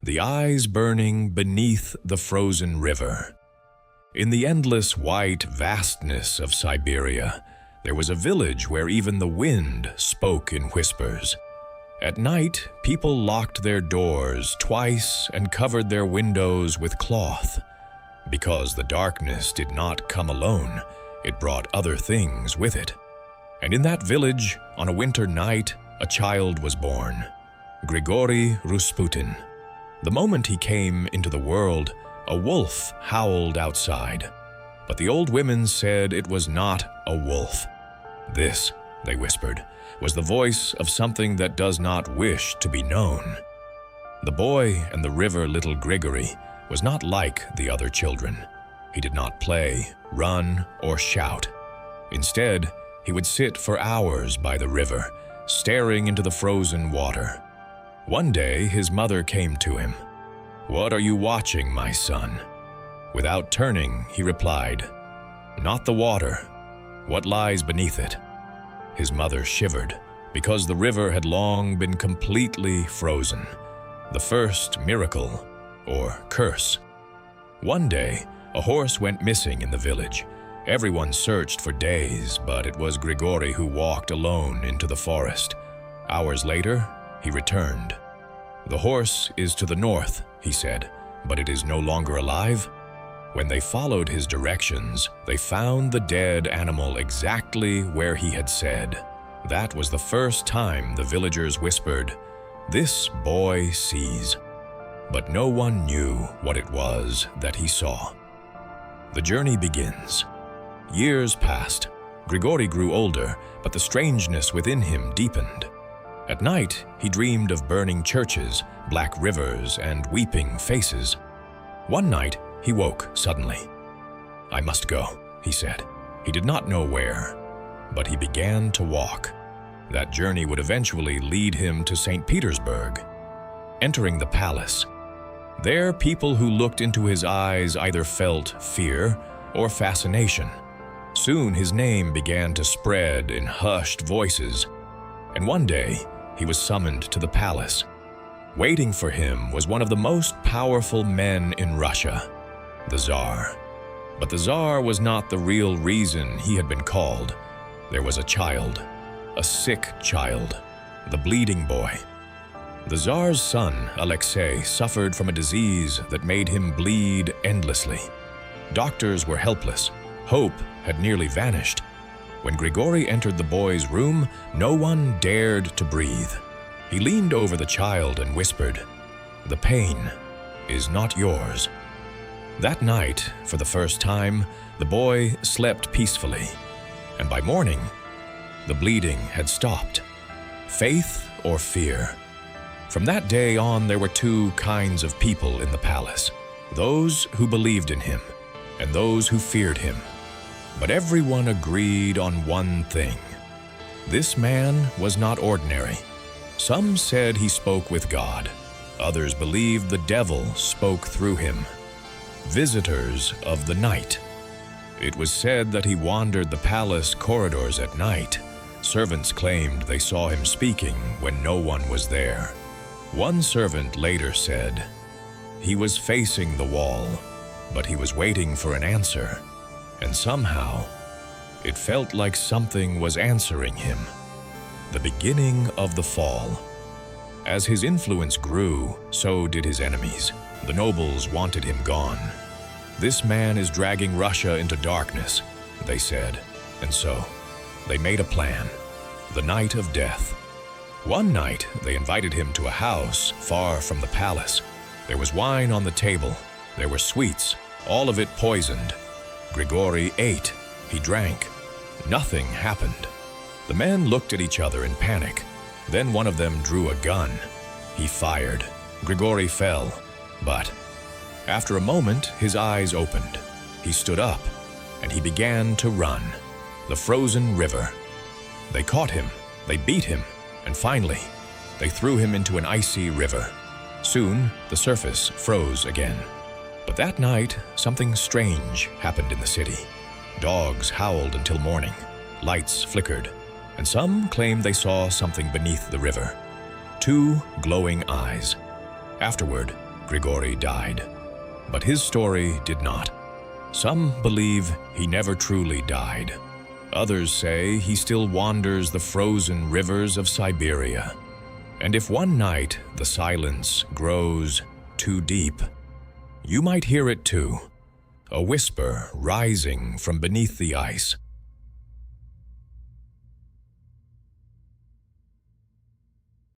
the eyes burning beneath the frozen river. In the endless white vastness of Siberia, there was a village where even the wind spoke in whispers. At night, people locked their doors twice and covered their windows with cloth. Because the darkness did not come alone, it brought other things with it. And in that village, on a winter night, a child was born, Grigori Rasputin. The moment he came into the world, a wolf howled outside. But the old women said it was not a wolf. This, they whispered, was the voice of something that does not wish to be known. The boy and the river little Grigori was not like the other children. He did not play, run, or shout. Instead, he would sit for hours by the river, staring into the frozen water. One day, his mother came to him. "What are you watching, my son?" Without turning, he replied, "Not the water. What lies beneath it?" His mother shivered, because the river had long been completely frozen, the first miracle, or curse. One day, a horse went missing in the village. Everyone searched for days, but it was Grigori who walked alone into the forest. Hours later, he returned. "The horse is to the north," he said, "but it is no longer alive." When they followed his directions, they found the dead animal exactly where he had said. That was the first time the villagers whispered, "This boy sees." But no one knew what it was that he saw. The journey begins. Years passed. Grigori grew older, but the strangeness within him deepened. At night, he dreamed of burning churches, black rivers, and weeping faces. One night, he woke suddenly. "I must go," he said. He did not know where, but he began to walk. That journey would eventually lead him to Saint Petersburg. Entering the palace, there people who looked into his eyes either felt fear or fascination. Soon his name began to spread in hushed voices, and one day he was summoned to the palace. Waiting for him was one of the most powerful men in Russia, the Tsar. But the Tsar was not the real reason he had been called. There was a child, a sick child, the bleeding boy. The Tsar's son, Alexei, suffered from a disease that made him bleed endlessly. Doctors were helpless. Hope had nearly vanished. When Grigori entered the boy's room, no one dared to breathe. He leaned over the child and whispered, "The pain is not yours." That night, for the first time, the boy slept peacefully, and by morning, the bleeding had stopped. Faith or fear? From that day on, there were two kinds of people in the palace, those who believed in him and those who feared him. But everyone agreed on one thing. This man was not ordinary. Some said he spoke with God. Others believed the devil spoke through him. Visitors of the night. It was said that he wandered the palace corridors at night. Servants claimed they saw him speaking when no one was there. One servant later said, he was facing the wall, but he was waiting for an answer, and somehow it felt like something was answering him. The beginning of the fall. As his influence grew, so did his enemies. The nobles wanted him gone. "This man is dragging Russia into darkness," they said, and so they made a plan, the night of death. One night, they invited him to a house far from the palace. There was wine on the table. There were sweets, all of it poisoned. Grigori ate. He drank. Nothing happened. The men looked at each other in panic. Then one of them drew a gun. He fired. Grigori fell, but after a moment, his eyes opened. He stood up, and he began to run. The frozen river. They caught him. They beat him. And finally, they threw him into an icy river. Soon, the surface froze again. But that night, something strange happened in the city. Dogs howled until morning. Lights flickered. And some claimed they saw something beneath the river. 2 glowing eyes. Afterward, Grigori died, but his story did not. Some believe he never truly died. Others say he still wanders the frozen rivers of Siberia. And if one night the silence grows too deep, you might hear it too, a whisper rising from beneath the ice,